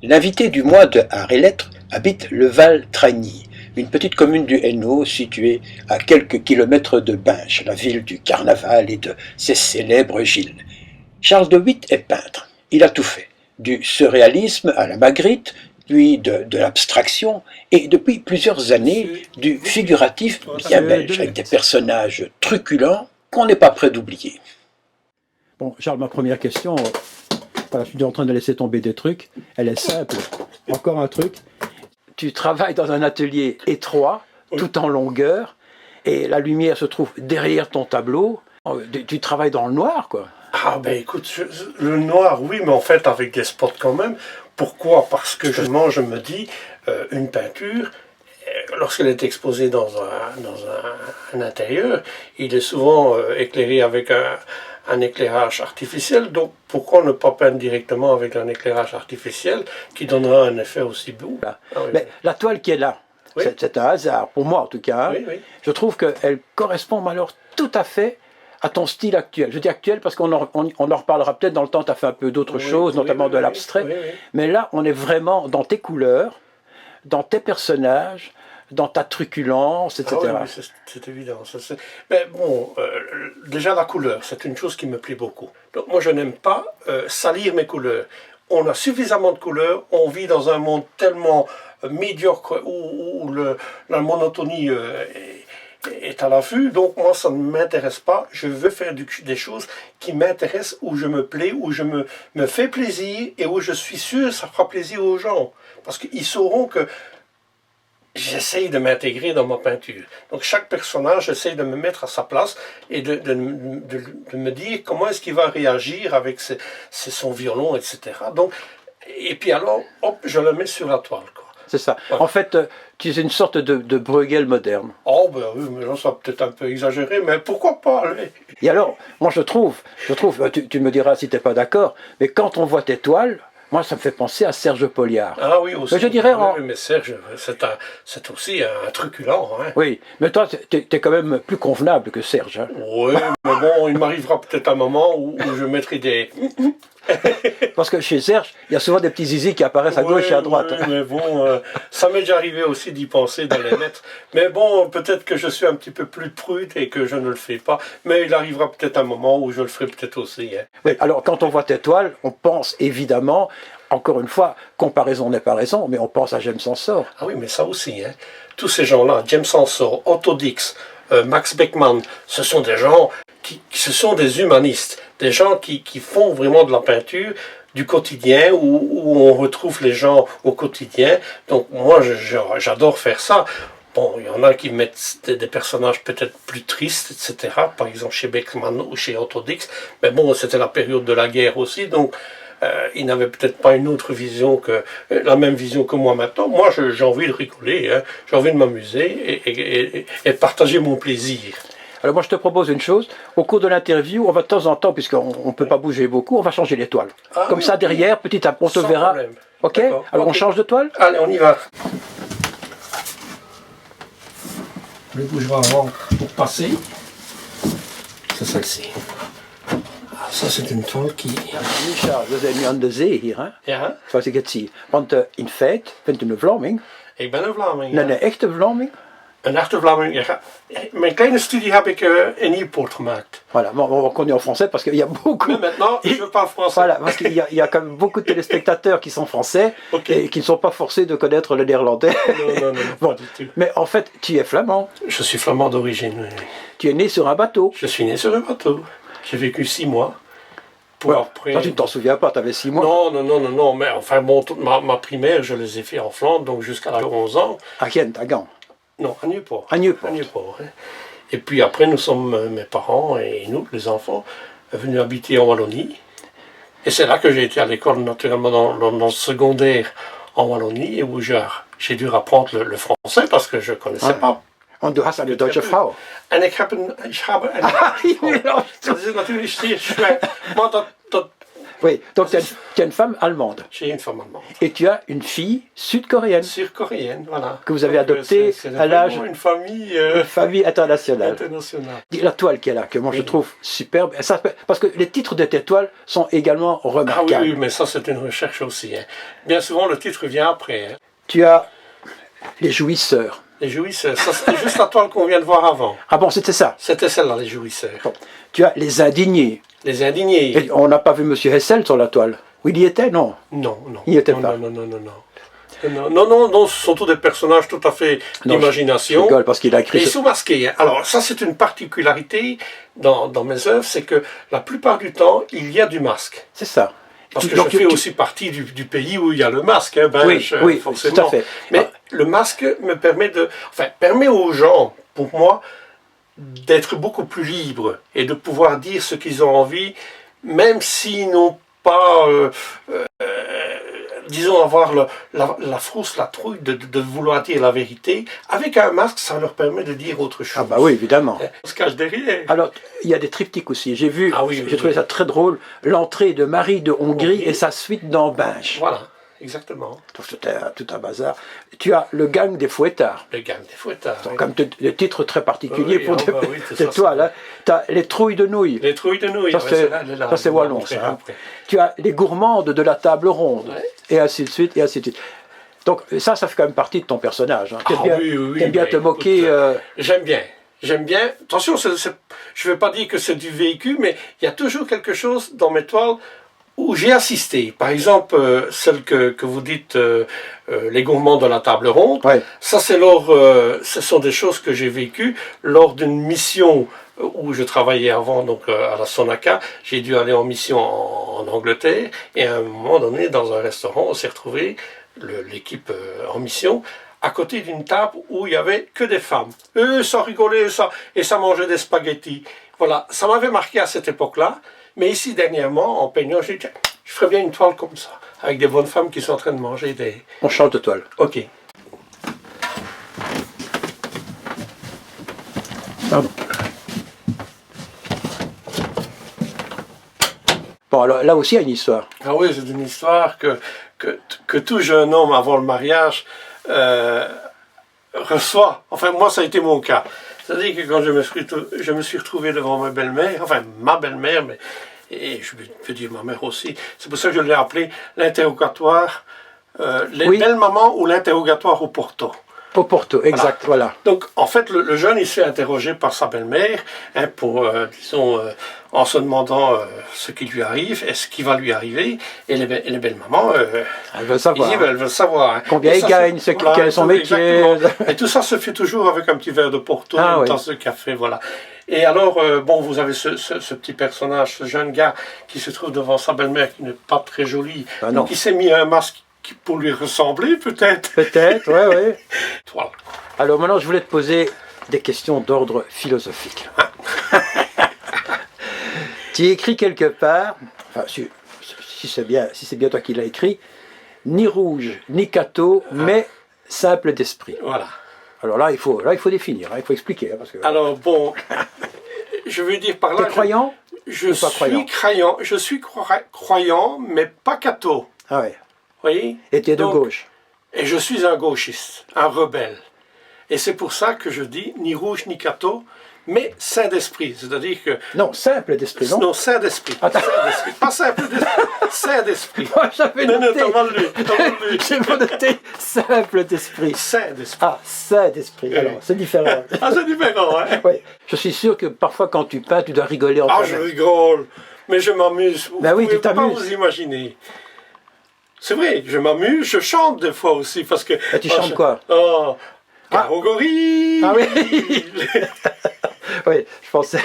L'invité du mois de Art et Lettres habite le Val-Tragny, une petite commune du Hainaut située à quelques kilomètres de Binche, la ville du carnaval et de ses célèbres Gilles. Charles de Witt est peintre. Il a tout fait, du surréalisme à la Magritte, puis de l'abstraction, et depuis plusieurs années, du figuratif bien belge, avec des personnages truculents qu'on n'est pas prêt d'oublier. Bon, Charles, ma première question, voilà, je suis en train de laisser tomber des trucs, elle est simple. Encore un truc, tu travailles dans un atelier étroit, tout en longueur, et la lumière se trouve derrière ton tableau. Tu travailles dans le noir, quoi. Ah ben écoute, le noir, oui, mais en fait avec des spots quand même. Pourquoi? Parce que justement, je me dis, une peinture, lorsqu'elle est exposée dans un intérieur, il est souvent éclairé avec un éclairage artificiel. Donc pourquoi ne pas peindre directement avec un éclairage artificiel qui donnera un effet aussi beau? Ah oui. Mais la toile qui est là, oui, c'est un hasard, pour moi en tout cas. Oui, oui. Je trouve qu'elle correspond alors tout à fait à ton style actuel. Je dis actuel parce qu'on en reparlera peut-être dans le temps, tu as fait un peu d'autres choses, notamment de l'abstrait. Mais là, on est vraiment dans tes couleurs, dans tes personnages, dans ta truculence, etc. Ah oui, c'est évident. Mais bon, déjà la couleur, c'est une chose qui me plaît beaucoup. Donc moi, je n'aime pas salir mes couleurs. On a suffisamment de couleurs, on vit dans un monde tellement médiocre où la monotonie est à l'affût, donc moi ça ne m'intéresse pas. Je veux faire des choses qui m'intéressent, où je me plais, où je me fais plaisir et où je suis sûr que ça fera plaisir aux gens. Parce qu'ils sauront que j'essaye de m'intégrer dans ma peinture. Donc chaque personnage, j'essaye de me mettre à sa place et de me dire comment est-ce qu'il va réagir avec son violon, etc. Donc, et puis alors, hop, je le mets sur la toile, quoi. C'est ça. Ouais. En fait, tu es une sorte de Bruegel moderne. Oh ben oui, mais là ça peut-être un peu exagéré, mais pourquoi pas, allez. Et alors, moi je trouve, tu me diras si tu n'es pas d'accord, mais quand on voit tes toiles, moi ça me fait penser à Serge Poliard. Ah oui, aussi. Mais je dirais, oui, mais Serge, c'est aussi un truculent. Hein. Oui, mais toi, tu es quand même plus convenable que Serge. Hein. Oui, mais bon, il m'arrivera peut-être un moment où je mettrai des... Parce que chez Serge, il y a souvent des petits zizi qui apparaissent à gauche et à droite. Oui, mais bon, ça m'est déjà arrivé aussi d'y penser dans les lettres. Mais bon, peut-être que je suis un petit peu plus prude et que je ne le fais pas. Mais il arrivera peut-être un moment où je le ferai peut-être aussi. Hein. Oui, alors quand on voit tes toiles, on pense évidemment, encore une fois, comparaison n'est pas raison, mais on pense à James Ensor. Ah oui, mais ça aussi, hein. Tous ces gens-là, James Ensor, Otto Dix, Max Beckmann, ce sont des gens ce sont des humanistes, des gens qui font vraiment de la peinture du quotidien, où on retrouve les gens au quotidien. Donc moi, j'adore faire ça. Bon, il y en a qui mettent des personnages peut-être plus tristes, etc. Par exemple chez Beckmann ou chez Otto Dix. Mais bon, c'était la période de la guerre aussi, donc ils n'avaient peut-être pas une autre vision la même vision que moi maintenant. Moi, j'ai envie de rigoler, hein. J'ai envie de m'amuser et partager mon plaisir. Alors moi je te propose une chose, au cours de l'interview, on va de temps en temps, puisqu'on ne peut pas bouger beaucoup, on va changer les toiles. Ah, comme oui, ça derrière, petit à petit, on te verra. Problème. Ok. Alors on change de toile? Allez, on y va. On les bougera avant pour passer. C'est celle-ci. Ça c'est une toile qui... Charles, we zijn nu aan de zee hier, hè? Ja. Zoals ik het zie. Want in feite, bent u een Vlaming? Ik ben een Vlaming, ja. Een echte Vlaming? Een echte Vlaming, ja. Mijn kleine studie heb ik in Nieuwpoort gemaakt. Voilà, on connaît en français parce qu'il y a beaucoup... Mais maintenant, je parle français. Voilà, parce qu'il y a quand même beaucoup de téléspectateurs qui sont français et qui ne sont pas forcés de connaître le néerlandais. Non, bon. Pas du tout. Mais en fait, tu es flamand. Je suis flamand d'origine, oui. Tu es né sur un bateau. Je suis né sur un bateau. J'ai vécu 6 mois. Ouais. Après... Toi, tu ne t'en souviens pas, tu avais 6 mois. Non, mais enfin, bon, ma primaire, je les ai fait en Flandre, donc jusqu'à 11 ans. À Ghent, à Gand. Non, à Nieuwpoort. À Nieuwpoort. Hein. Et puis après, nous sommes, mes parents et nous, les enfants, venus habiter en Wallonie. Et c'est là que j'ai été à l'école, naturellement, dans le secondaire en Wallonie, et où j'ai dû apprendre le français parce que je ne connaissais pas. Want du hast eine deutsche Frau. En ik heb een... Dat is natuurlijk zeer schwer. Maar Oui, donc tu as une femme allemande. J'ai une femme allemande. Et tu as une fille sud-coréenne. Sud-coréenne, voilà. Que vous avez adoptée à l'âge... Une famille... Une famille internationale. internationale. La toile qui est là, que moi je trouve superbe. Ça, parce que les titres de tes toiles sont également remarquables. Ah oui, mais ça c'est une recherche aussi. Hein. Bien souvent le titre vient après. Hein. Tu as Les Jouisseurs. Les Jouisseurs, ça c'était juste la toile qu'on vient de voir avant. Ah bon, c'était ça? C'était celle-là, Les Jouisseurs. Bon. Tu as Les Indignés. Les Indignés. Et on n'a pas vu M. Hessel sur la toile. Oui, il y était, non? Non, non. Il n'y était non, pas. Non, non, non, non. Non, ce sont tous des personnages tout à fait d'imagination. Je rigole parce qu'il a écrit... Et sous-masqués. Alors ça c'est une particularité dans mes œuvres, c'est que la plupart du temps, il y a du masque. C'est ça. Parce que je fais aussi partie du pays où il y a le masque, hein, belge, oui, forcément. tout à fait. Mais le masque me permet aux gens, pour moi, d'être beaucoup plus libres et de pouvoir dire ce qu'ils ont envie, même s'ils n'ont pas, disons, avoir la frousse, la trouille de vouloir dire la vérité. Avec un masque, ça leur permet de dire autre chose. Ah bah oui, évidemment. On se cache derrière. Alors, il y a des triptyques aussi. J'ai vu, Ah oui, j'ai trouvé ça très drôle, l'entrée de Marie de Hongrie et sa suite dans Binche. Voilà, exactement. C'était tout un bazar. Tu as Le Gang des Fouettards. Le gang des fouettards. C'est comme des titres très particuliers pour des ça, toiles. Hein. Tu as Les Trouilles de Nouilles. Les Trouilles de Nouilles. Ça, c'est wallon, ça. Hein. Tu as Les Gourmandes de la Table Ronde. Ouais. Et ainsi de suite, et ainsi de suite. Donc ça fait quand même partie de ton personnage. Hein. T'aimes bien te moquer. J'aime bien. J'aime bien. Attention, je ne veux pas dire que c'est du véhicule, mais il y a toujours quelque chose dans mes toiles où j'ai assisté. Par exemple, celle que vous dites, Les Gourmands de la Table Ronde. Ouais. Ça, ce sont des choses que j'ai vécues lors d'une mission où je travaillais avant, donc à la Sonaca. J'ai dû aller en mission en Angleterre, et à un moment donné, dans un restaurant, on s'est retrouvé, l'équipe en mission, à côté d'une table où il n'y avait que des femmes. Eux, ça rigolait, et ça mangeait des spaghettis. Voilà, ça m'avait marqué à cette époque-là, mais ici, dernièrement, en peignant, j'ai dit, je ferais bien une toile comme ça, avec des bonnes femmes qui sont en train de manger des... On change de toile. Ok. Pardon. Bon, alors, là aussi, il y a une histoire. Ah oui, c'est une histoire que tout jeune homme avant le mariage reçoit. Enfin, moi, ça a été mon cas. C'est-à-dire que quand je me suis retrouvé devant ma belle-mère, et je peux dire ma mère aussi, c'est pour ça que je l'ai appelé l'interrogatoire, les belles mamans ou l'interrogatoire au Porto. Au Porto, exact, voilà. Donc, en fait, le jeune, il se fait interroger par sa belle-mère, hein, disons, en se demandant ce qui lui arrive et ce qui va lui arriver. Et les belles mamans, elles veulent savoir. Elles veulent savoir. Hein. Combien ils gagnent, quel est son métier. Exactement. Et tout ça se fait toujours avec un petit verre de Porto, une tasse de café, voilà. Et alors, vous avez ce petit personnage, ce jeune gars qui se trouve devant sa belle-mère, qui n'est pas très jolie, qui s'est mis un masque pour lui ressembler, peut-être. Peut-être, oui. Voilà. Alors maintenant, je voulais te poser des questions d'ordre philosophique. Tu écris quelque part, enfin, si c'est bien toi qui l'as écrit, ni rouge, ni cateau, mais simple d'esprit. Voilà. Alors là, il faut définir, il faut expliquer. Parce que... Alors bon, je veux dire par là... T'es croyant? Je suis croyant, mais pas catho. Ah ouais. Voyez? Et tu es de gauche. Et je suis un gauchiste, un rebelle. Et c'est pour ça que je dis ni rouge ni catho, mais saint d'esprit. C'est-à-dire que... Non, simple d'esprit, non? Non, saint d'esprit. Pas simple d'esprit, saint d'esprit. Moi, j'avais noté... Non, t'as mal lu. J'ai noté simple d'esprit. Saint d'esprit. Ah, saint d'esprit. Alors, c'est différent. Ah, c'est différent, hein? Oui. Je suis sûr que parfois, quand tu peins, tu dois rigoler en toi-même. Ah, je rigole. Mais je m'amuse. Vous ben oui, pouvez tu t'amuses. pas vous imaginer. C'est vrai, je m'amuse, je chante des fois aussi, parce que... Et tu chantes quoi? Oh, Garogori. Ah oui. Oui, je pensais...